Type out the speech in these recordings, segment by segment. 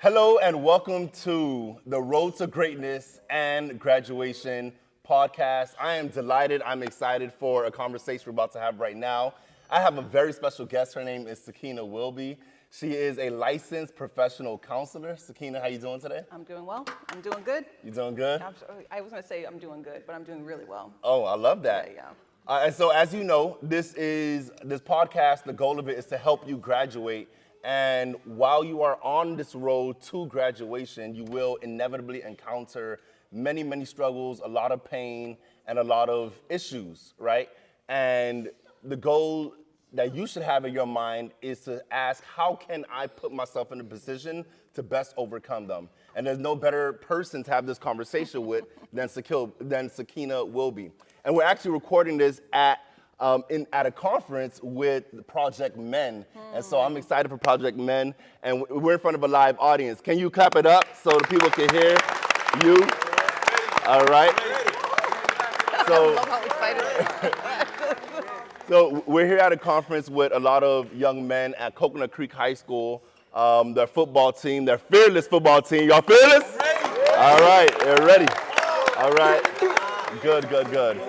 Hello and welcome to the Road to Greatness and Graduation podcast. I am delighted, I'm excited for a conversation we're about to have right now. I have a very special guest. Her name is Sakena Whilby. She is a licensed professional counselor. Sakena, how you doing today? I'm doing well. I'm doing good. You doing good? I was going to say I'm doing good, but I'm doing really well. Oh, I love that. Yeah. And so as you know, this podcast, the goal of it is to help you graduate. And while you are on this road to graduation, you will inevitably encounter many, many struggles, a lot of pain, and a lot of issues, right? And the goal that you should have in your mind is to ask, how can I put myself in a position to best overcome them? And there's no better person to have this conversation with than Sakena Whilby. And we're actually recording this at a conference with Project Men. And so I'm excited for Project Men. And we're in front of a live audience. Can you clap it up so the people can hear you? All right. So, I love how excited they are. So we're here at a conference with a lot of young men at Coconut Creek High School. Their football team, their fearless football team. Y'all fearless? All right, they're ready. All right, good.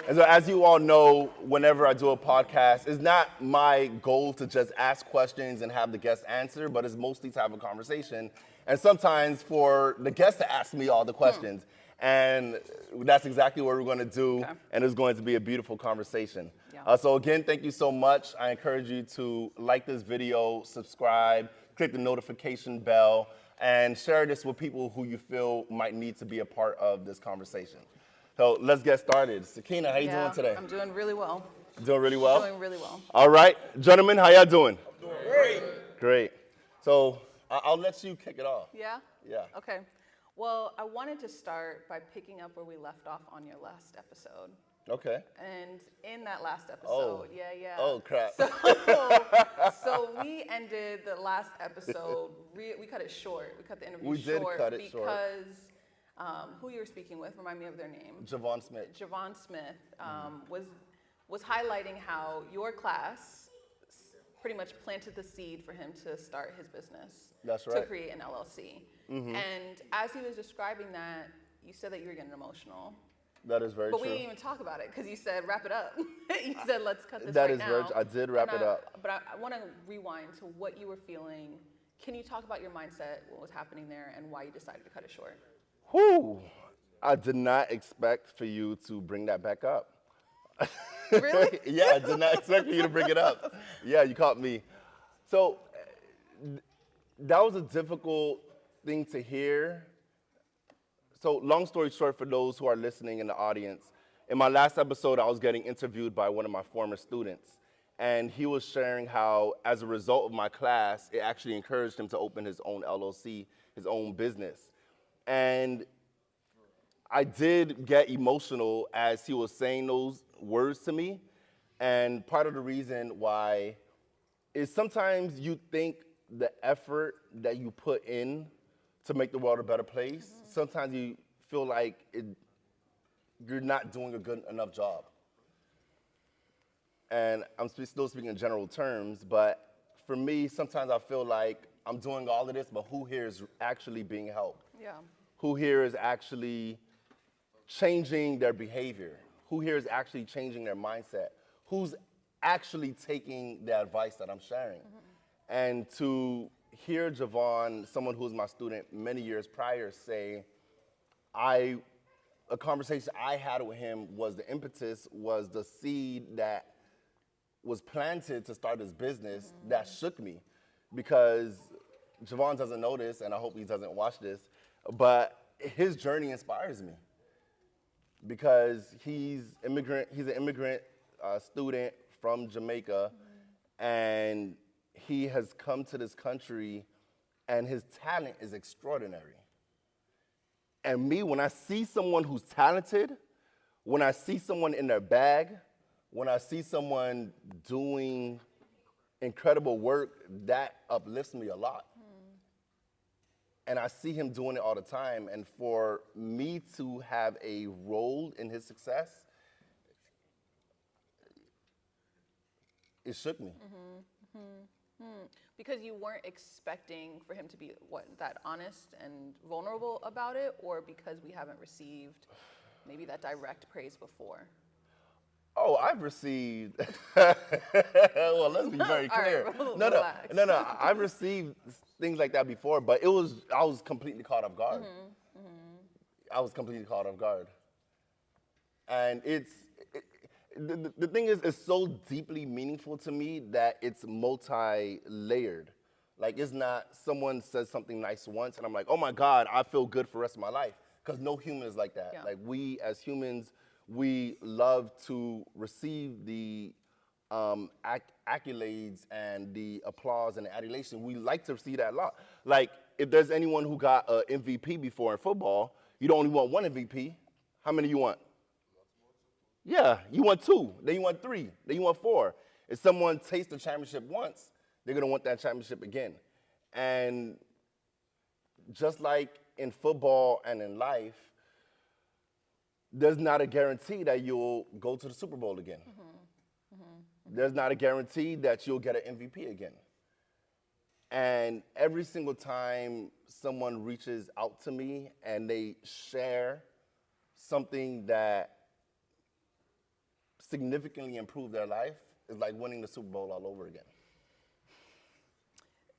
And so as you all know, whenever I do a podcast, it's not my goal to just ask questions and have the guests answer, but it's mostly to have a conversation. And sometimes for the guests to ask me all the questions. And that's exactly what we're going to do, and it's going to be a beautiful conversation. Yeah. So again, thank you so much. I encourage you to like this video, subscribe, click the notification bell, and share this with people who you feel might need to be a part of this conversation. So let's get started. Sakena, how you doing today? I'm doing really well. Doing really well? Doing really well. All right. Gentlemen, how y'all doing? Doing great. Great. So I'll let you kick it off. Yeah? Yeah. Okay. Well, I wanted to start by picking up where we left off on your last episode. Okay. And in that last episode, Oh, crap. So we ended the last episode, we cut it short. We cut the interview We did short cut it short. because who you were speaking with, remind me of their name. Javon Smith. Javon Smith was highlighting how your class pretty much planted the seed for him to start his business. That's right. To create an LLC. And as he was describing that, you said that you were getting emotional. That is very true. But we didn't even talk about it because you said wrap it up. You said let's cut this That right is now. very true. I did wrap it up. But I want to rewind to what you were feeling. Can you talk about your mindset, what was happening there, and why you decided to cut it short? Whew. I did not expect for you to bring that back up. Really? Yeah, I did not expect for you to bring it up. Yeah, you caught me. So that was a difficult thing to hear. So long story short, for those who are listening in the audience, in my last episode, I was getting interviewed by one of my former students. And he was sharing how, as a result of my class, it actually encouraged him to open his own LLC, his own business. And I did get emotional as he was saying those words to me. And part of the reason why is sometimes you think the effort that you put in to make the world a better place, sometimes you feel like you're not doing a good enough job. And I'm still speaking in general terms, but for me, sometimes I feel like I'm doing all of this, but who here is actually being helped? Yeah. Who here is actually changing their behavior? Who here is actually changing their mindset? Who's actually taking the advice that I'm sharing? And to hear Javon, someone who was my student many years prior, say, a conversation I had with him was the impetus, was the seed that was planted to start his business that shook me. Because Javon doesn't know this, and I hope he doesn't watch this, but his journey inspires me. Because he's an immigrant student from Jamaica, and he has come to this country, and his talent is extraordinary. And me, when I see someone who's talented, when I see someone in their bag, when I see someone doing incredible work, that uplifts me a lot. And I see him doing it all the time. And for me to have a role in his success, it shook me. Because you weren't expecting for him to be that honest and vulnerable about it, or because we haven't received maybe that direct praise before? Oh, I've received. Well, let's be very All right, clear. No, no, relax. no, no. I've received things like that before, but I was completely caught off guard. I was completely caught off guard, and the thing is, it's so deeply meaningful to me that it's multi-layered. Like, it's not someone says something nice once, and I'm like, oh my God, I feel good for the rest of my life. Because no human is like that. Yeah. Like, we as humans, we love to receive the accolades and the applause and the adulation. We like to see that a lot. Like, if there's anyone who got an MVP before in football, you don't only want one MVP. How many you want? Yeah, you want two, then you want three, then you want four. If someone tastes the championship once, they're gonna want that championship again. And just like in football and in life, there's not a guarantee that you'll go to the Super Bowl again. There's not a guarantee that you'll get an MVP again. And every single time someone reaches out to me and they share something that significantly improved their life, is like winning the Super Bowl all over again.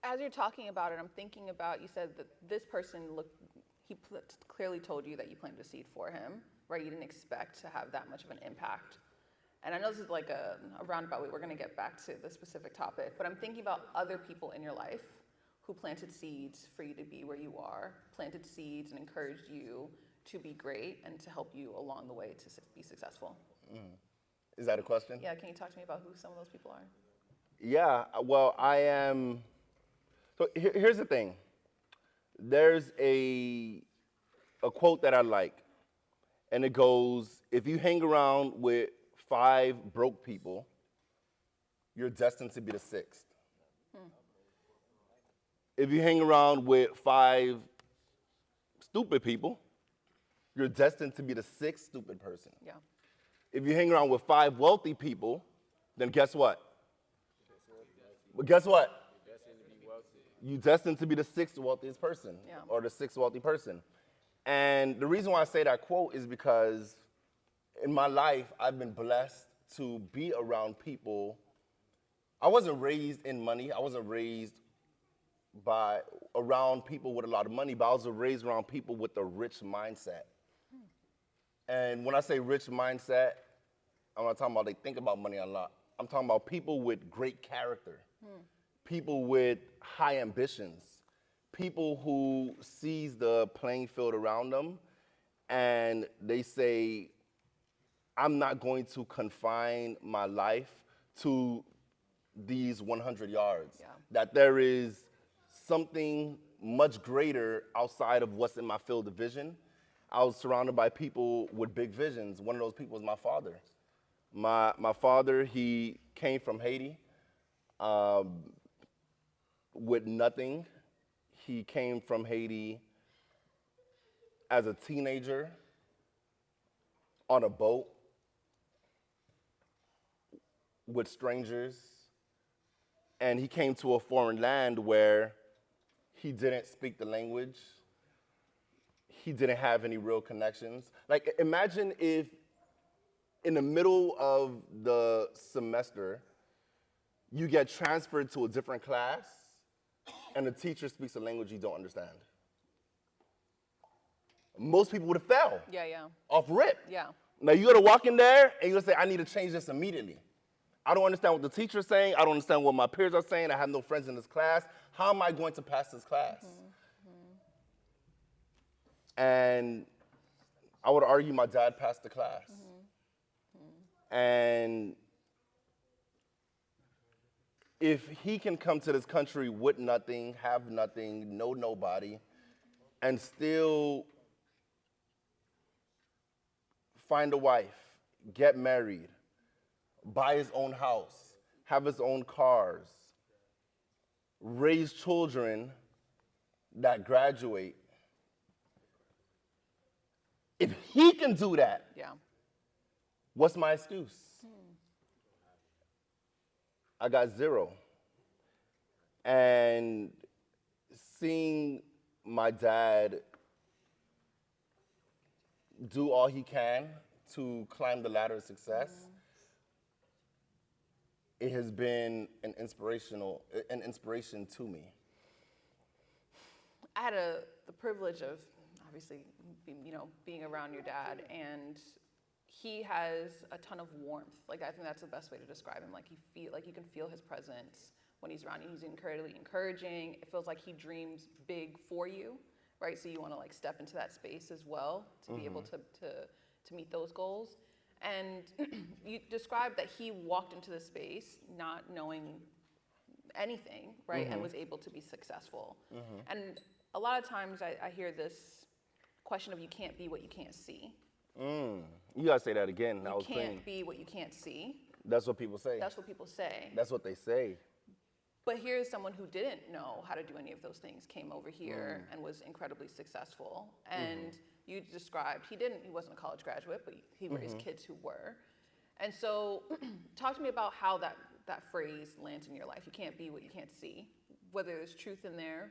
As you're talking about it, I'm thinking about, you said that this person clearly told you that you planted a seed for him, right? You didn't expect to have that much of an impact. And I know this is like a roundabout way, we're gonna get back to the specific topic, but I'm thinking about other people in your life who planted seeds for you to be where you are, planted seeds and encouraged you to be great and to help you along the way to be successful. Is that a question? Yeah, can you talk to me about who some of those people are? Yeah, well, I am. So here's the thing. There's a quote that I like, and it goes, if you hang around with 5 broke people, you're destined to be the 6th. If you hang around with 5 stupid people, you're destined to be the 6th stupid person. Yeah. If you hang around with 5 wealthy people, then guess what? But guess what? You're destined to be the 6th wealthiest person, Yeah. or the 6th wealthy person. And the reason why I say that quote is because in my life, I've been blessed to be around people. I wasn't raised in money. I wasn't raised around people with a lot of money, but I was raised around people with a rich mindset. And when I say rich mindset, I'm not talking about they think about money a lot. I'm talking about people with great character, people with high ambitions, people who sees the playing field around them and they say, I'm not going to confine my life to these 100 yards. Yeah. That there is something much greater outside of what's in my field of vision. I was surrounded by people with big visions. One of those people was my father. My father, he came from Haiti with nothing. He came from Haiti as a teenager on a boat with strangers, and he came to a foreign land where he didn't speak the language. He didn't have any real connections. Like, imagine if in the middle of the semester, you get transferred to a different class, and the teacher speaks a language you don't understand. Most people would have failed Yeah, yeah, off rip. yeah. Now, you gotta walk in there, and you gotta say, I need to change this immediately. I don't understand what the teacher's saying. I don't understand what my peers are saying. I have no friends in this class. How am I going to pass this class? And I would argue my dad passed the class. And if he can come to this country with nothing, have nothing, know nobody, and still find a wife, get married, buy his own house, have his own cars, raise children that graduate. If he can do that, Yeah. what's my excuse? I got 0. And seeing my dad do all he can to climb the ladder of success, it has been an inspiration to me. I had the privilege of obviously, being around your dad, and he has a ton of warmth. Like, I think that's the best way to describe him. Like, you can feel his presence when he's around you. He's incredibly encouraging. It feels like he dreams big for you, right? So you want to like step into that space as well to be able to meet those goals. And you described that he walked into the space not knowing anything, right, and was able to be successful. And a lot of times I hear this question of you can't be what you can't see. You gotta say that again. You can't be what you can't see. That's what people say. That's what people say. That's what they say. But here's someone who didn't know how to do any of those things, came over here and was incredibly successful. And you described, he wasn't a college graduate, but he raised kids who were. And so talk to me about how that phrase lands in your life. You can't be what you can't see. Whether there's truth in there,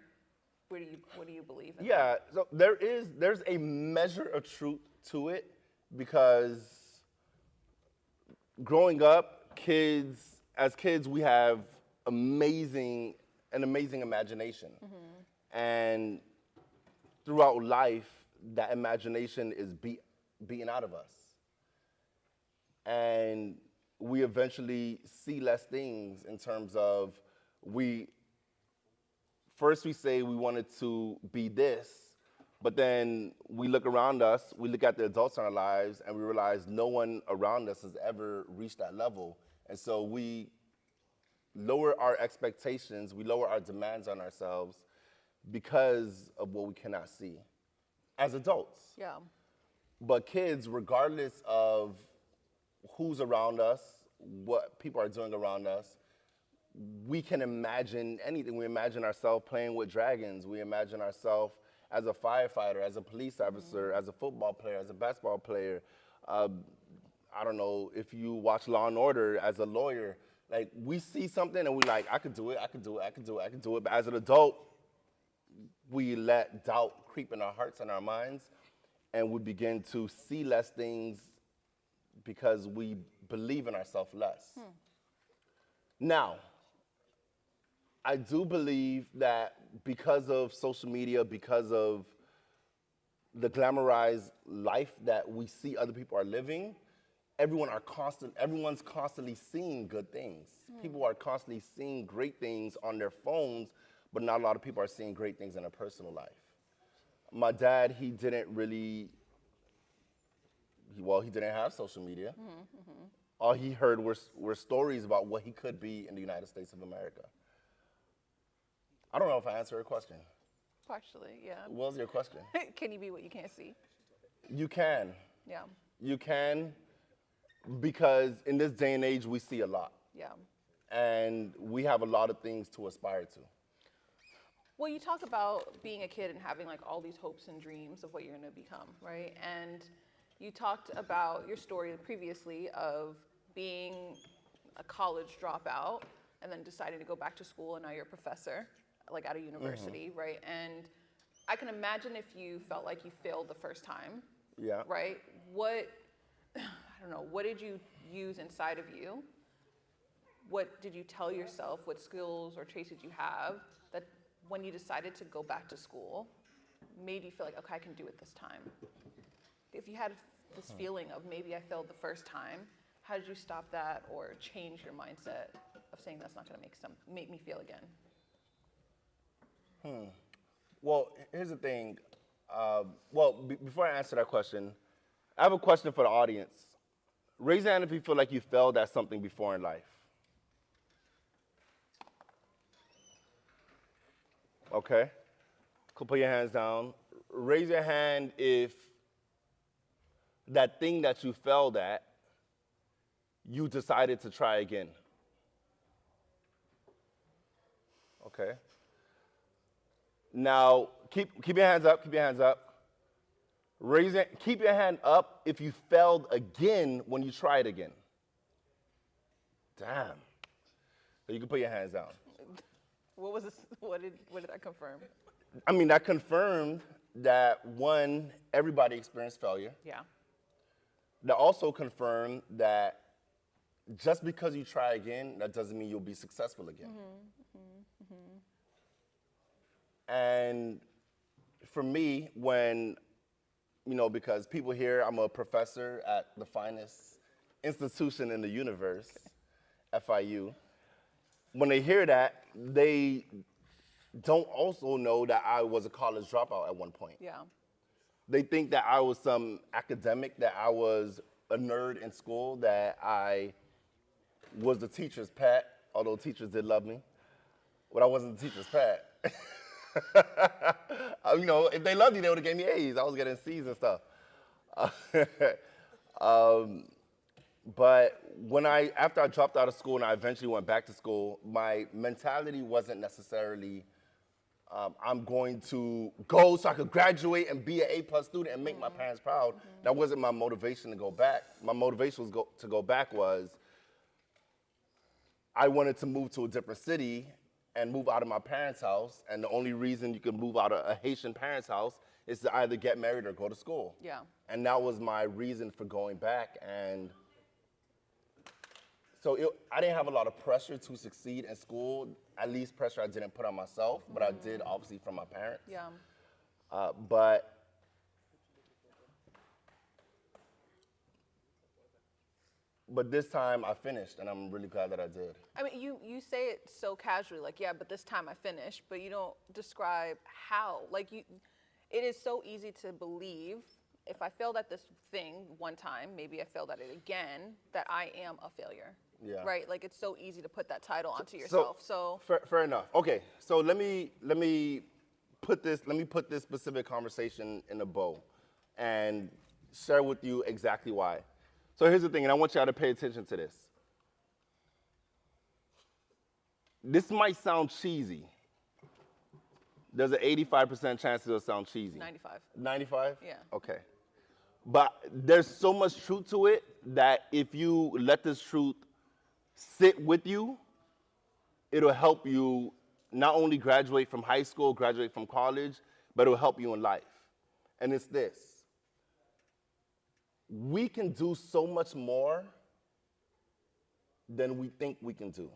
what do you believe in? Yeah, so there's a measure of truth to it, because growing up, as kids, we have an amazing imagination. And throughout life, that imagination is beaten out of us. And we eventually see less things in terms of first we say we wanted to be this, but then we look around us, we look at the adults in our lives, and we realize no one around us has ever reached that level. And so we lower our expectations, we lower our demands on ourselves because of what we cannot see as adults. Yeah. But kids, regardless of who's around us, what people are doing around us, we can imagine anything. We imagine ourselves playing with dragons. We imagine ourselves as a firefighter, as a police officer, as a football player, as a basketball player. I don't know, if you watch Law and Order, as a lawyer, like, we see something and we like, I could do it, I could do it, I could do it, I could do it. But as an adult, we let doubt creep in our hearts and our minds, and we begin to see less things because we believe in ourselves less. Now, I do believe that because of social media, because of the glamorized life that we see other people are living, everyone's constantly seeing good things. People are constantly seeing great things on their phones, but not a lot of people are seeing great things in their personal life. My dad, he didn't have social media. All he heard were stories about what he could be in the United States of America. I don't know if I answered your question. Partially, yeah. What was your question? Can you be what you can't see? You can. Yeah. You can, because in this day and age, we see a lot. Yeah. And we have a lot of things to aspire to. Well, you talk about being a kid and having like all these hopes and dreams of what you're going to become, right? And you talked about your story previously of being a college dropout and then deciding to go back to school, and now you're a professor, like at a university, right? And I can imagine if you felt like you failed the first time, Yeah. right? What did you use inside of you? What did you tell yourself? What skills or traits did you have that when you decided to go back to school made you feel like, okay, I can do it this time? If you had this feeling of maybe I failed the first time, how did you stop that or change your mindset of saying that's not going to make me fail again? Well, here's the thing. Before I answer that question, I have a question for the audience. Raise your hand if you feel like you failed at something before in life. Okay. Put your hands down. Raise your hand if that thing that you failed at, you decided to try again. Okay. Now, keep your hands up, keep your hands up. Keep your hand up if you failed again when you tried again. Damn. So you can put your hands down. What was this? What did that confirm? I mean, that confirmed that, one, everybody experienced failure. Yeah. That also confirmed that just because you try again, that doesn't mean you'll be successful again. And for me, when, because people here, I'm a professor at the finest institution in the universe, FIU. When they hear that, they don't also know that I was a college dropout at one point. Yeah. They think that I was some academic, that I was a nerd in school, that I was the teacher's pet, although teachers did love me, but I wasn't the teacher's pet. If they loved me, they would have gave me A's. I was getting C's and stuff. But after I dropped out of school and I eventually went back to school, my mentality wasn't necessarily, I'm going to go so I could graduate and be an A+ student and make my parents proud. That wasn't my motivation to go back. My motivation to go back was I wanted to move to a different city and move out of my parents' house. And the only reason you can move out of a Haitian parent's house is to either get married or go to school. Yeah. And that was my reason for going back. And so I didn't have a lot of pressure to succeed in school, at least pressure I didn't put on myself, but I did obviously from my parents. Yeah. But this time I finished, and I'm really glad that I did. I mean, you say it so casually, like, yeah, but this time I finished, but you don't describe how. It is so easy to believe, if I failed at this thing one time, maybe I failed at it again, that I am a failure. Yeah. Right? It's so easy to put that title onto yourself. So fair enough. Okay, so let me put this specific conversation in a bow and share with you exactly why. So here's the thing, and I want y'all to pay attention to this. This might sound cheesy. There's an 85% chance it'll sound cheesy. 95. 95? Yeah. Okay. But there's so much truth to it that if you let this truth sit with you, it'll help you not only graduate from high school, graduate from college, but it'll help you in life. And it's this. We can do so much more than we think we can do.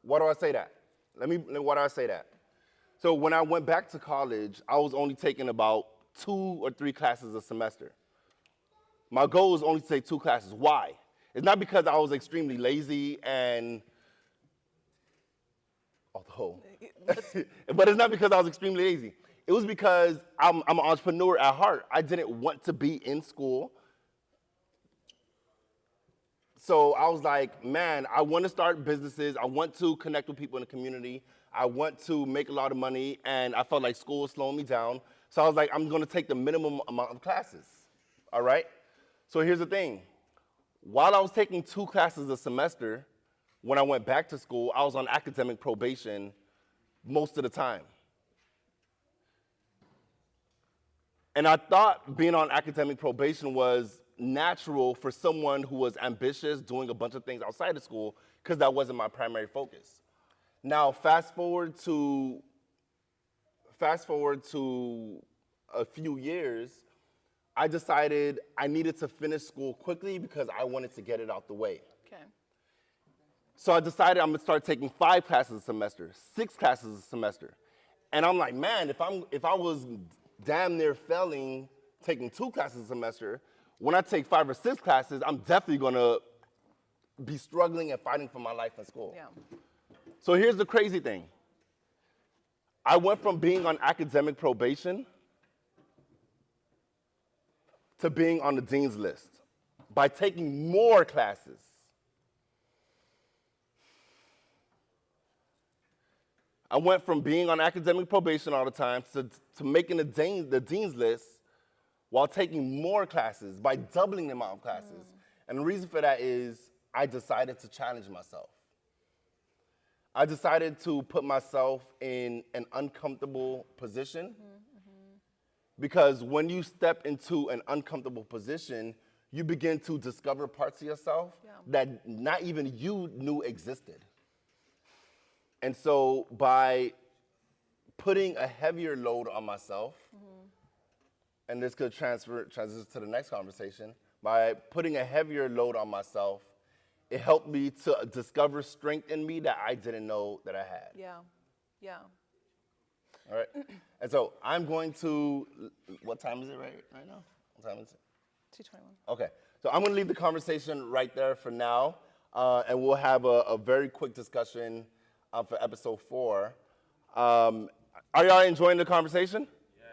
Why do I say that? Why do I say that? So when I went back to college, I was only taking about 2 or 3 classes a semester. My goal was only to take 2 classes. Why? It's not because I was extremely lazy but it's not because I was extremely lazy. It was because I'm an entrepreneur at heart. I didn't want to be in school. So I was like, man, I want to start businesses. I want to connect with people in the community. I want to make a lot of money, and I felt like school was slowing me down. So I was like, I'm going to take the minimum amount of classes, all right? So here's the thing. While I was taking 2 classes a semester, when I went back to school, I was on academic probation most of the time. And I thought being on academic probation was natural for someone who was ambitious, doing a bunch of things outside of school, because that wasn't my primary focus. Now, fast forward to a few years, I decided I needed to finish school quickly because I wanted to get it out the way. Okay. So I decided I'm gonna start taking 5 classes a semester, 6 classes a semester. And I'm like, man, if I was damn near failing taking 2 classes a semester, when I take 5 or 6 classes, I'm definitely gonna be struggling and fighting for my life in school. Yeah. So here's the crazy thing. I went from being on academic probation to being on the dean's list by taking more classes. I went from being on academic probation all the time to making the dean's list while taking more classes by doubling the amount of classes. And the reason for that is I decided to challenge myself. I decided to put myself in an uncomfortable position because when you step into an uncomfortable position, you begin to discover parts of yourself that not even you knew existed. And so by putting a heavier load on myself, and this could transition to the next conversation, by putting a heavier load on myself, it helped me to discover strength in me that I didn't know that I had. Yeah. Yeah. All right? And so I'm going to, what time is it right now? What time is it? 221. Okay, so I'm gonna leave the conversation right there for now, and we'll have a very quick discussion for episode 4. Are y'all enjoying the conversation? Yes.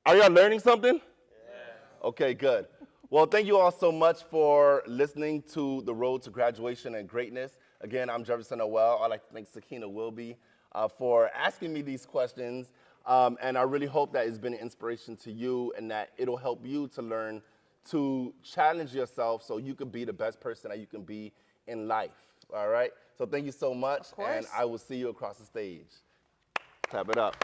Are y'all learning something? Yes. Okay, good. Well, thank you all so much for listening to The Road to Graduation and Greatness. Again, I'm Jefferson Noel. I'd like to thank Sakena Whilby for asking me these questions. And I really hope that it's been an inspiration to you and that it'll help you to learn to challenge yourself so you can be the best person that you can be in life. All right? So thank you so much. Of course. And I will see you across the stage. Clap it up.